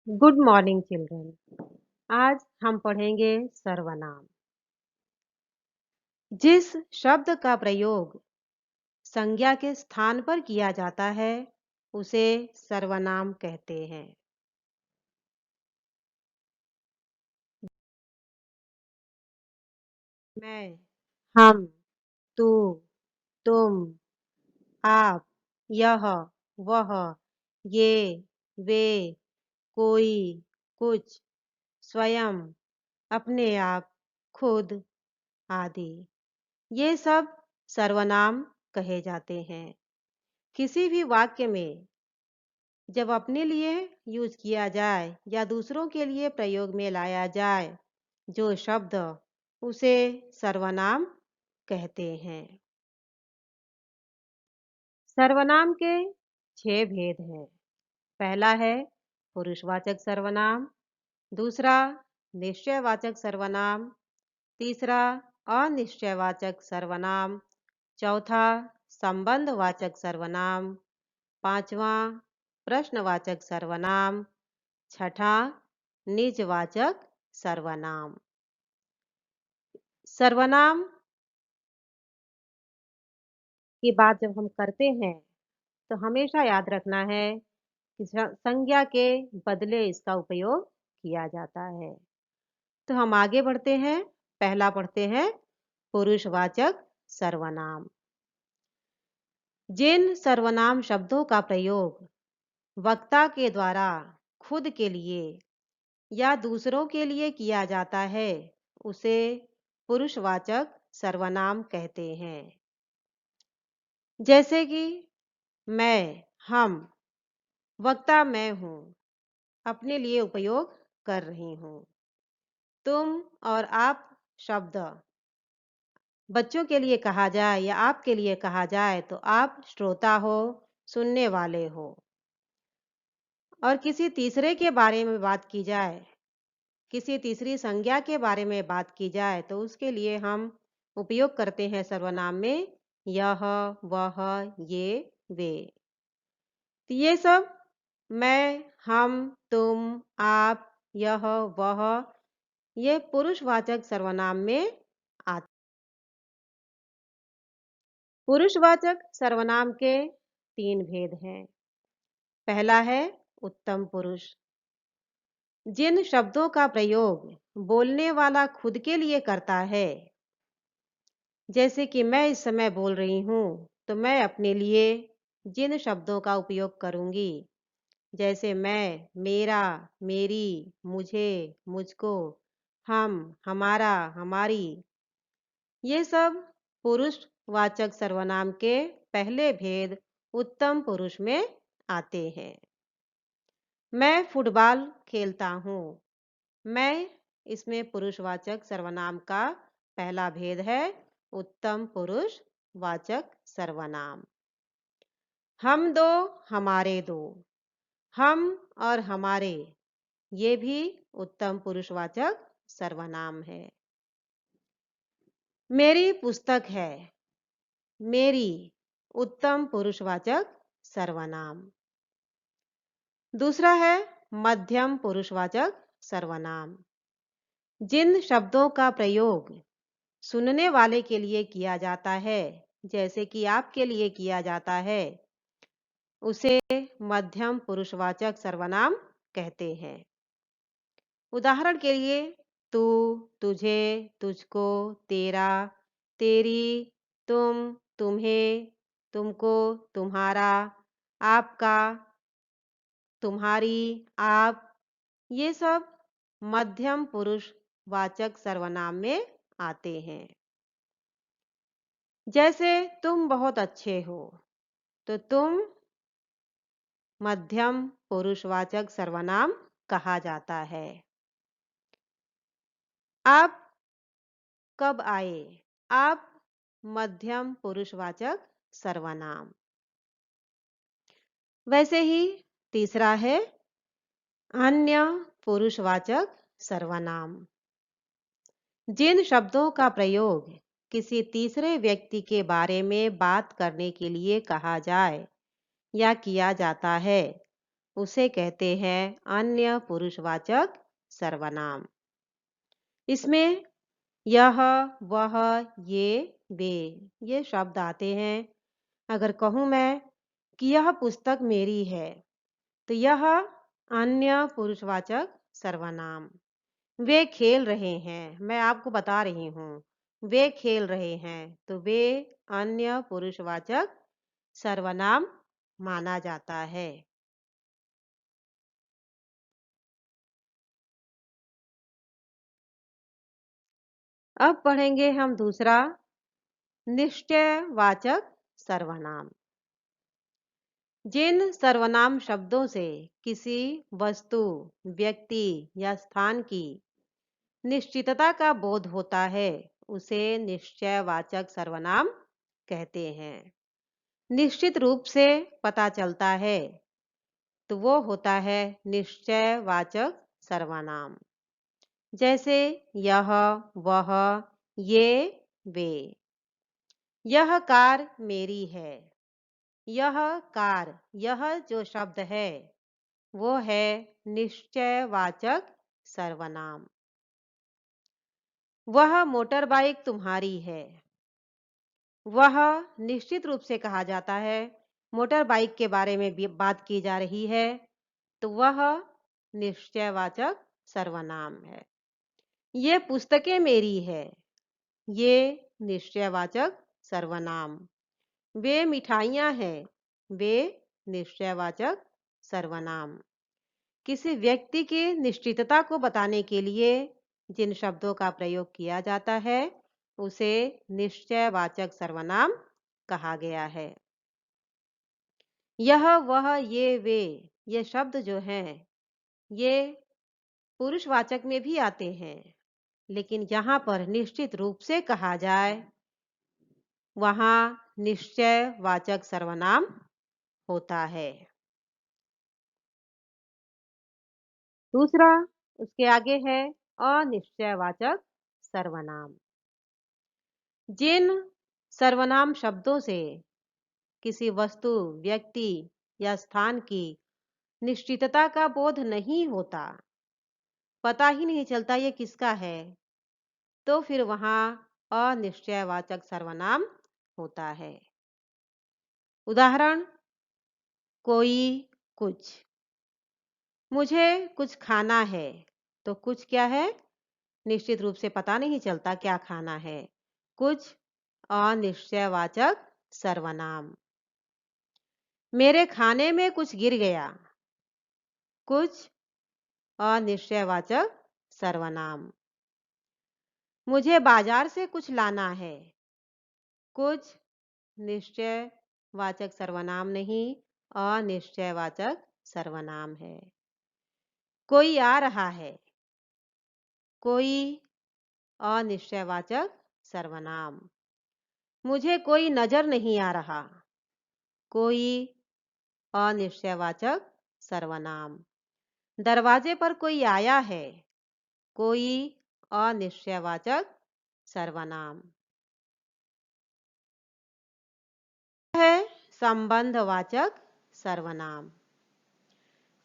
Good morning children. आज हम पढ़ेंगे सर्वनाम। जिस शब्द का प्रयोग संज्ञा के स्थान पर किया जाता है उसे सर्वनाम कहते हैं। मैं, हम, तू, तुम, आप, यह, वह, ये, वे, कोई, कुछ, स्वयं, अपने आप, खुद आदि ये सब सर्वनाम कहे जाते हैं। किसी भी वाक्य में जब अपने लिए यूज किया जाए या दूसरों के लिए प्रयोग में लाया जाए जो शब्द उसे सर्वनाम कहते हैं। सर्वनाम के 6 भेद हैं। पहला है पुरुषवाचक सर्वनाम, दूसरा निश्चयवाचक सर्वनाम, तीसरा अनिश्चयवाचक सर्वनाम, चौथा संबंधवाचक सर्वनाम, पांचवा प्रश्नवाचक सर्वनाम, छठा निजवाचक सर्वनाम। सर्वनाम की बात जब हम करते हैं तो हमेशा याद रखना है कि संज्ञा के बदले इसका उपयोग किया जाता है। तो हम आगे बढ़ते हैं। पहला पढ़ते हैं पुरुषवाचक सर्वनाम। जिन सर्वनाम शब्दों का प्रयोग वक्ता के द्वारा खुद के लिए या दूसरों के लिए किया जाता है उसे पुरुषवाचक सर्वनाम कहते हैं। जैसे कि मैं, हम, वक्ता मैं हूँ, अपने लिए उपयोग कर रही हूँ। तुम और आप शब्द बच्चों के लिए कहा जाए या आपके लिए कहा जाए तो आप श्रोता हो, सुनने वाले हो। और किसी तीसरे के बारे में बात की जाए, किसी तीसरी संज्ञा के बारे में बात की जाए तो उसके लिए हम उपयोग करते हैं सर्वनाम में यह, वह, ये, वे। तो ये सब मैं, हम, तुम, आप, यह, वह ये पुरुषवाचक सर्वनाम में आते। पुरुषवाचक सर्वनाम के 3 भेद हैं। पहला है उत्तम पुरुष। जिन शब्दों का प्रयोग बोलने वाला खुद के लिए करता है, जैसे कि मैं इस समय बोल रही हूँ तो मैं अपने लिए जिन शब्दों का उपयोग करूंगी जैसे मैं, मेरा, मेरी, मुझे, मुझको, हम, हमारा, हमारी ये सब पुरुषवाचक सर्वनाम के पहले भेद उत्तम पुरुष में आते हैं। मैं फुटबॉल खेलता हूँ। मैं इसमें पुरुषवाचक सर्वनाम का पहला भेद है उत्तम पुरुषवाचक सर्वनाम। हम दो, हमारे दो, हम और हमारे ये भी उत्तम पुरुषवाचक सर्वनाम है। मेरी पुस्तक है, मेरी उत्तम पुरुषवाचक सर्वनाम। दूसरा है मध्यम पुरुषवाचक सर्वनाम। जिन शब्दों का प्रयोग सुनने वाले के लिए किया जाता है, जैसे कि आपके लिए किया जाता है, उसे मध्यम पुरुषवाचक सर्वनाम कहते हैं। उदाहरण के लिए तू, तुझे, तुझको, तेरा, तेरी, तुम, तुम्हें, तुमको, तुम्हारा, आपका, तुम्हारी, आप ये सब मध्यम पुरुष वाचक सर्वनाम में आते हैं। जैसे तुम बहुत अच्छे हो तो तुम मध्यम पुरुषवाचक सर्वनाम कहा जाता है। आप कब आए, आप मध्यम पुरुषवाचक सर्वनाम। वैसे ही तीसरा है अन्य पुरुषवाचक सर्वनाम। जिन शब्दों का प्रयोग किसी तीसरे व्यक्ति के बारे में बात करने के लिए कहा जाए या किया जाता है उसे कहते हैं अन्य पुरुषवाचक सर्वनाम। इसमें यह, वह, ये, वे ये शब्द आते हैं। अगर कहूं मैं कि यह पुस्तक मेरी है, तो यह अन्य पुरुषवाचक सर्वनाम। वे खेल रहे हैं, मैं आपको बता रही हूं वे खेल रहे हैं, तो वे अन्य पुरुषवाचक सर्वनाम माना जाता है। अब पढ़ेंगे हम दूसरा निश्चयवाचक सर्वनाम। जिन सर्वनाम शब्दों से किसी वस्तु, व्यक्ति या स्थान की निश्चितता का बोध होता है, उसे निश्चयवाचक सर्वनाम कहते हैं। निश्चित रूप से पता चलता है, तो वो होता है निश्चयवाचक सर्वनाम। जैसे यह, वह, ये, वे। यह कार मेरी है। यह कार, यह जो शब्द है वो है निश्चयवाचक सर्वनाम। वह मोटर बाइक तुम्हारी है। वह निश्चित रूप से कहा जाता है, मोटर बाइक के बारे में भी बात की जा रही है, तो वह निश्चयवाचक सर्वनाम है। ये पुस्तकें मेरी है। ये निश्चयवाचक सर्वनाम। वे मिठाइयाँ हैं। वे निश्चयवाचक सर्वनाम। किसी व्यक्ति की निश्चितता को बताने के लिए जिन शब्दों का प्रयोग किया जाता है, उसे निश्चयवाचक सर्वनाम कहा गया है। यह, वह, ये शब्द जो हैं, ये पुरुषवाचक में भी आते हैं, लेकिन यहाँ पर निश्चित रूप से कहा जाए, वहाँ निश्चयवाचक सर्वनाम होता है। दूसरा, उसके आगे है अनिश्चयवाचक सर्वनाम। जिन सर्वनाम शब्दों से किसी वस्तु, व्यक्ति या स्थान की निश्चितता का बोध नहीं होता, पता ही नहीं चलता ये किसका है, तो फिर वहां अनिश्चयवाचक सर्वनाम होता है। उदाहरण, कोई, कुछ। मुझे कुछ खाना है, तो कुछ क्या है? निश्चित रूप से पता नहीं चलता क्या खाना है। कुछ अनिश्चयवाचक सर्वनाम। मेरे खाने में कुछ गिर गया। कुछ अनिश्चयवाचक सर्वनाम। मुझे बाजार से कुछ लाना है। कुछ निश्चयवाचक सर्वनाम नहीं, अनिश्चयवाचक सर्वनाम है। कोई आ रहा है। कोई अनिश्चयवाचक सर्वनाम। मुझे कोई नजर नहीं आ रहा। कोई अनिश्चयवाचक सर्वनाम। दरवाजे पर कोई आया है। कोई अनिश्चयवाचक सर्वनाम है। संबंधवाचक सर्वनाम।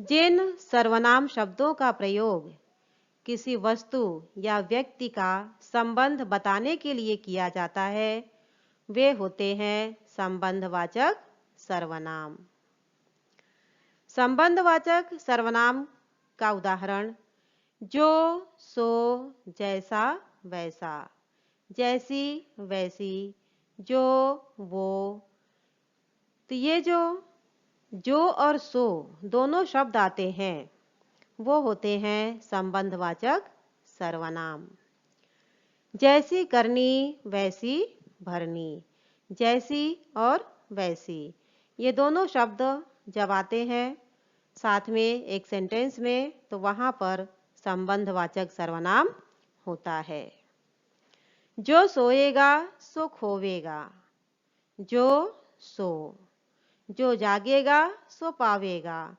जिन सर्वनाम शब्दों का प्रयोग किसी वस्तु या व्यक्ति का संबंध बताने के लिए किया जाता है, वे होते हैं संबंधवाचक सर्वनाम। संबंधवाचक सर्वनाम का उदाहरण, जो, सो, जैसा, वैसा, जैसी, वैसी, जो, वो। तो ये जो और सो दोनों शब्द आते हैं, वो होते हैं संबंधवाचक सर्वनाम। जैसी करनी, वैसी भरनी। जैसी और वैसी, ये दोनों शब्द जब आते हैं साथ में एक सेंटेंस में, तो वहां पर संबंधवाचक सर्वनाम होता है। जो सोएगा सो खोवेगा। जो, सो। जो जागेगा सो पावेगा।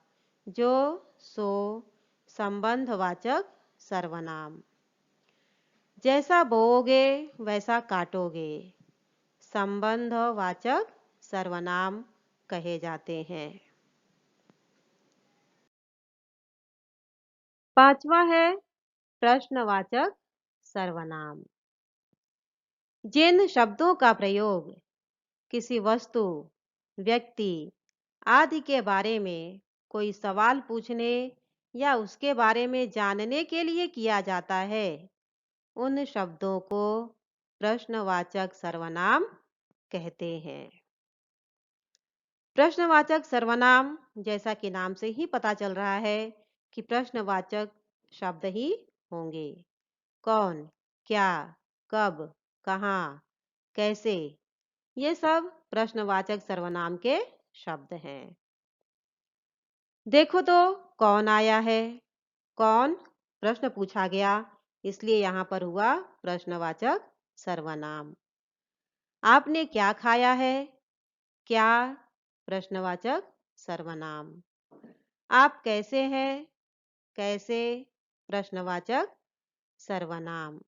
जो, सो संबंधवाचक सर्वनाम। जैसा बोओगे वैसा काटोगे, संबंधवाचक सर्वनाम कहे जाते हैं। पांचवा है प्रश्नवाचक सर्वनाम। जिन शब्दों का प्रयोग किसी वस्तु, व्यक्ति आदि के बारे में कोई सवाल पूछने या उसके बारे में जानने के लिए किया जाता है, उन शब्दों को प्रश्नवाचक सर्वनाम कहते हैं। प्रश्नवाचक सर्वनाम, जैसा कि नाम से ही पता चल रहा है कि प्रश्नवाचक शब्द ही होंगे। कौन, क्या, कब, कहाँ, कैसे, ये सब प्रश्नवाचक सर्वनाम के शब्द हैं। देखो तो कौन आया है। कौन प्रश्न पूछा गया, इसलिए यहाँ पर हुआ प्रश्नवाचक सर्वनाम। आपने क्या खाया है? क्या प्रश्नवाचक सर्वनाम। आप कैसे हैं? कैसे प्रश्नवाचक सर्वनाम।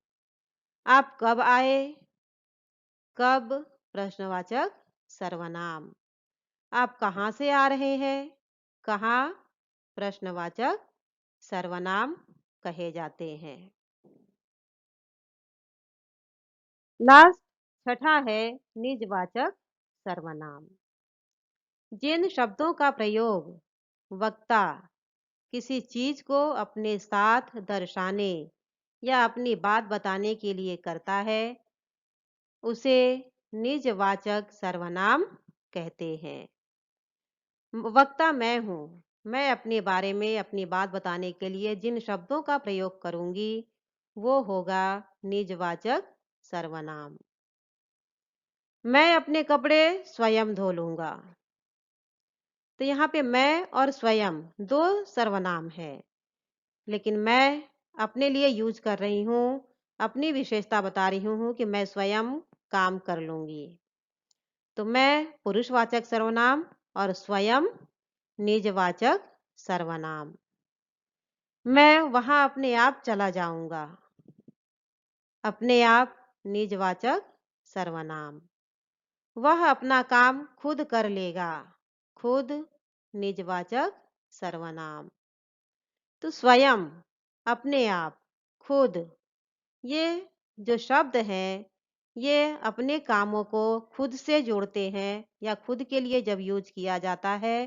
आप कब आए? कब प्रश्नवाचक सर्वनाम। आप कहाँ से आ रहे हैं? कहाँ प्रश्नवाचक सर्वनाम कहे जाते हैं। लास्ट छठा है निजवाचक सर्वनाम। जिन शब्दों का प्रयोग वक्ता किसी चीज को अपने साथ दर्शाने या अपनी बात बताने के लिए करता है, उसे निजवाचक सर्वनाम कहते हैं। वक्ता मैं हूँ। मैं अपने बारे में अपनी बात बताने के लिए जिन शब्दों का प्रयोग करूंगी, वो होगा निजवाचक सर्वनाम। मैं अपने कपड़े स्वयं धो लूंगा। तो यहाँ पे मैं और स्वयं दो सर्वनाम है, लेकिन मैं अपने लिए यूज कर रही हूँ, अपनी विशेषता बता रही हूँ कि मैं स्वयं काम कर लूंगी। तो मैं पुरुषवाचक सर्वनाम और स्वयं निजवाचक सर्वनाम। मैं वहां अपने आप चला जाऊंगा। अपने आप निजवाचक सर्वनाम। वह अपना काम खुद कर लेगा। खुद निजवाचक सर्वनाम। तो स्वयं, अपने आप, खुद, ये जो शब्द हैं, ये अपने कामों को खुद से जोड़ते हैं या खुद के लिए जब यूज किया जाता है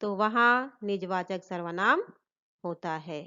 तो वहाँ निजवाचक सर्वनाम होता है।